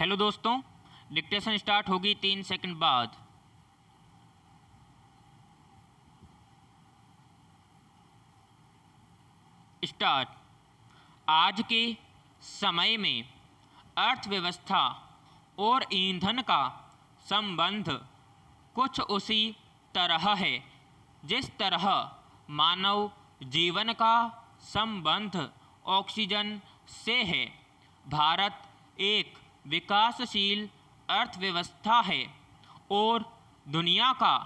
Hello दोस्तों, dictation start होगी 3 second बाद। स्टार्ट। आज के समय में अर्थव्यवस्था और ईंधन का संबंध कुछ उसी तरह है जिस तरह मानव जीवन का संबंध ऑक्सीजन से है। भारत एक विकासशील अर्थव्यवस्था है और दुनिया का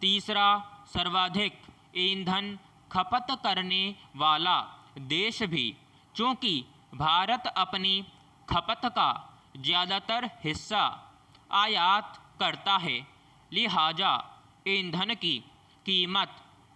तीसरा सर्वाधिक ईंधन खपत करने वाला देश भी। चूँकि भारत अपनी खपत का ज़्यादातर हिस्सा आयात करता है, लिहाजा ईंधन की कीमत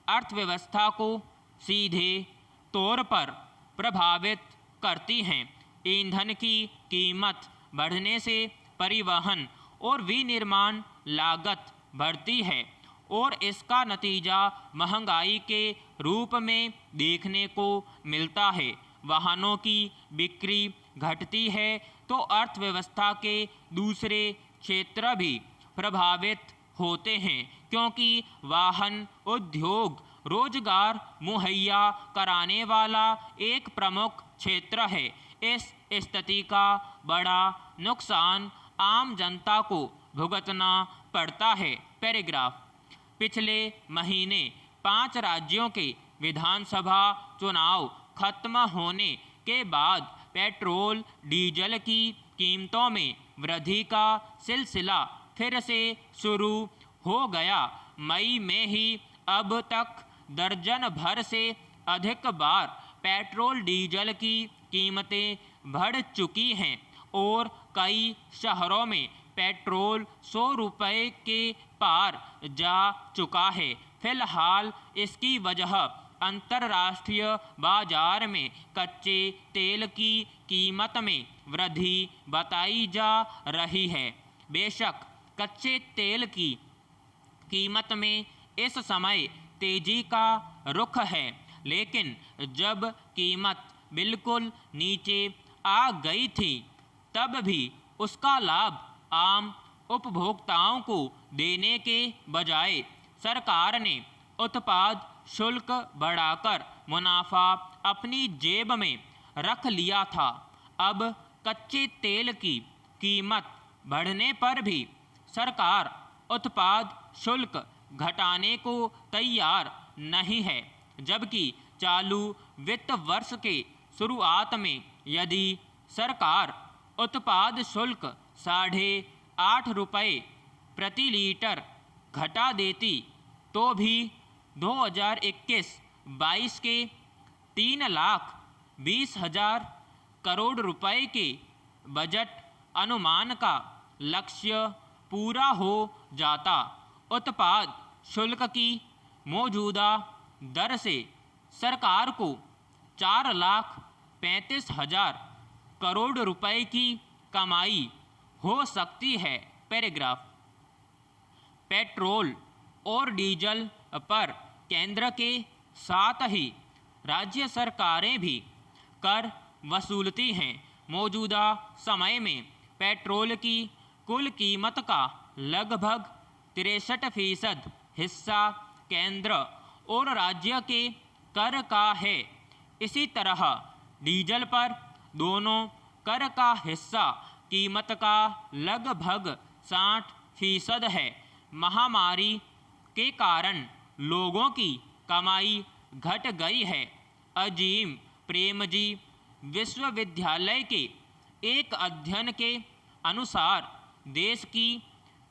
अर्थव्यवस्था को सीधे तौर पर प्रभावित करती हैं। ईंधन की कीमत बढ़ने से परिवहन और विनिर्माण लागत बढ़ती है और इसका नतीजा महंगाई के रूप में देखने को मिलता है। वाहनों की बिक्री घटती है तो अर्थव्यवस्था के दूसरे क्षेत्र भी प्रभावित होते हैं, क्योंकि वाहन उद्योग रोजगार मुहैया कराने वाला एक प्रमुख क्षेत्र है। इस स्थिति का बड़ा नुकसान आम जनता को भुगतना पड़ता है। पैराग्राफ। पिछले महीने 5 राज्यों के विधानसभा चुनाव खत्म होने के बाद पेट्रोल डीजल की कीमतों में वृद्धि का सिलसिला फिर से शुरू हो गया। मई में ही अब तक दर्जन भर से अधिक बार पेट्रोल डीजल की कीमतें बढ़ चुकी हैं और कई शहरों में पेट्रोल 100 रुपये के पार जा चुका है। फिलहाल इसकी वजह अंतर्राष्ट्रीय बाजार में कच्चे तेल की कीमत में वृद्धि बताई जा रही है। बेशक कच्चे तेल की कीमत में इस समय तेजी का रुख है, लेकिन जब कीमत बिल्कुल नीचे आ गई थी तब भी उसका लाभ आम उपभोक्ताओं को देने के बजाय सरकार ने उत्पाद शुल्क बढ़ाकर मुनाफा अपनी जेब में रख लिया था। अब कच्चे तेल की कीमत बढ़ने पर भी सरकार उत्पाद शुल्क घटाने को तैयार नहीं है, जबकि चालू वित्त वर्ष के शुरुआत में यदि सरकार उत्पाद शुल्क 8.5 रुपये प्रति लीटर घटा देती तो भी 2021-22 के 3,20,000 करोड़ रुपए के बजट अनुमान का लक्ष्य पूरा हो जाता। उत्पाद शुल्क की मौजूदा दर से सरकार को 4,35,000 करोड़ रुपए की कमाई हो सकती है। पैराग्राफ। पेट्रोल और डीजल पर केंद्र के साथ ही राज्य सरकारें भी कर वसूलती हैं। मौजूदा समय में पेट्रोल की कुल कीमत का लगभग 63% हिस्सा केंद्र और राज्य के कर का है। इसी तरह डीजल पर दोनों कर का हिस्सा कीमत का लगभग 60% है। महामारी के कारण लोगों की कमाई घट गई है। अजीम प्रेमजी विश्वविद्यालय के एक अध्ययन के अनुसार देश की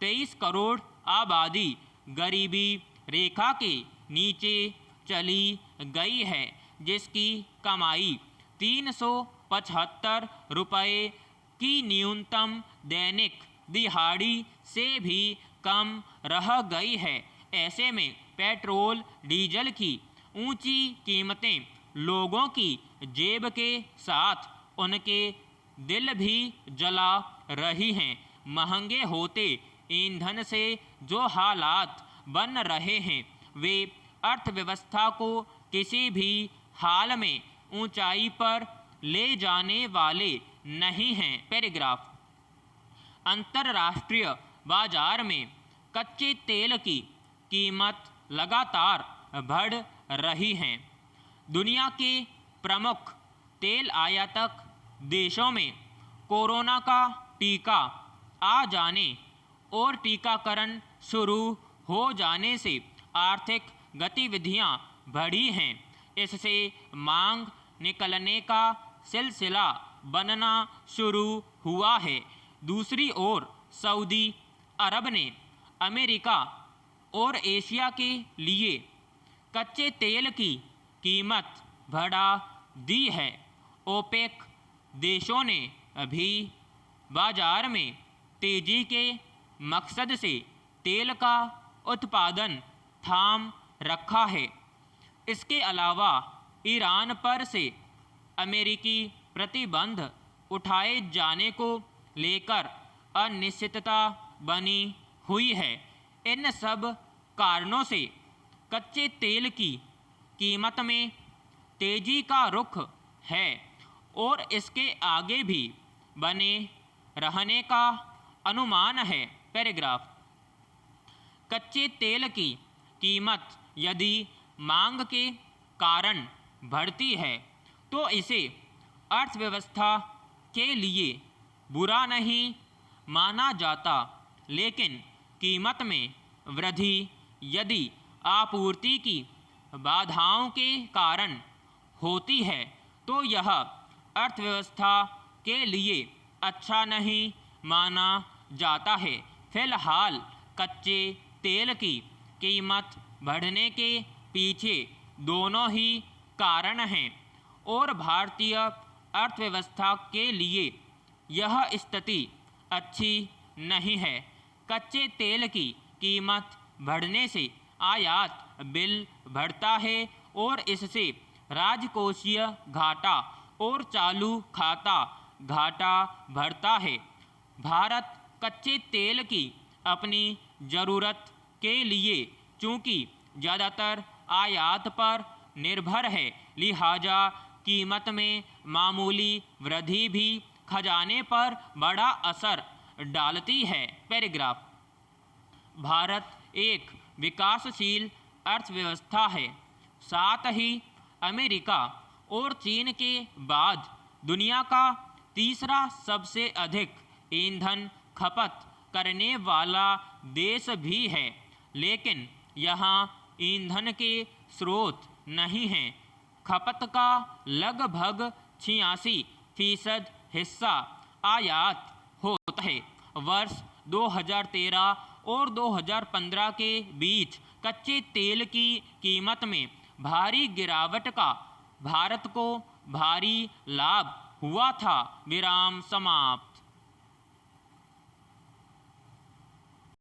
23 करोड़ आबादी गरीबी रेखा के नीचे चली गई है, जिसकी कमाई 375 रुपये की न्यूनतम दैनिक दिहाड़ी से भी कम रह गई है। ऐसे में पेट्रोल डीजल की ऊंची कीमतें लोगों की जेब के साथ उनके दिल भी जला रही हैं। महंगे होते ईंधन से जो हालात बन रहे हैं वे अर्थव्यवस्था को किसी भी हाल में ऊंचाई पर ले जाने वाले नहीं हैं। पैराग्राफ। अंतर्राष्ट्रीय बाजार में कच्चे तेल की कीमत लगातार बढ़ रही है। दुनिया के प्रमुख तेल आयातक देशों में कोरोना का टीका आ जाने और टीकाकरण शुरू हो जाने से आर्थिक गतिविधियां बढ़ी हैं। इससे मांग निकलने का सिलसिला बनना शुरू हुआ है। दूसरी ओर सऊदी अरब ने अमेरिका और एशिया के लिए कच्चे तेल की कीमत बढ़ा दी है। ओपेक देशों ने अभी बाजार में तेजी के मकसद से तेल का उत्पादन थाम रखा है। इसके अलावा ईरान पर से अमेरिकी प्रतिबंध उठाए जाने को लेकर अनिश्चितता बनी हुई है। इन सब कारणों से कच्चे तेल की कीमत में तेजी का रुख है और इसके आगे भी बने रहने का अनुमान है। पैराग्राफ। कच्चे तेल की कीमत यदि मांग के कारण बढ़ती है तो इसे अर्थव्यवस्था के लिए बुरा नहीं माना जाता, लेकिन कीमत में वृद्धि यदि आपूर्ति की बाधाओं के कारण होती है तो यह अर्थव्यवस्था के लिए अच्छा नहीं माना जाता है। फिलहाल कच्चे तेल की कीमत बढ़ने के पीछे दोनों ही कारण हैं और भारतीय अर्थव्यवस्था के लिए यह स्थिति अच्छी नहीं है। कच्चे तेल की कीमत बढ़ने से आयात बिल बढ़ता है और इससे राजकोषीय घाटा और चालू खाता घाटा बढ़ता है। भारत कच्चे तेल की अपनी ज़रूरत के लिए चूँकि ज़्यादातर आयात पर निर्भर है, लिहाजा कीमत में मामूली वृद्धि भी खजाने पर बड़ा असर डालती है। पैराग्राफ। भारत एक विकासशील अर्थव्यवस्था है, साथ ही अमेरिका और चीन के बाद दुनिया का तीसरा सबसे अधिक ईंधन खपत करने वाला देश भी है, लेकिन यहाँ ईंधन के स्रोत नहीं हैं। खपत का लगभग 86% हिस्सा आयात होता है। वर्ष 2013 और 2015 के बीच कच्चे तेल की कीमत में भारी गिरावट का भारत को भारी लाभ हुआ था। विराम समाप्त।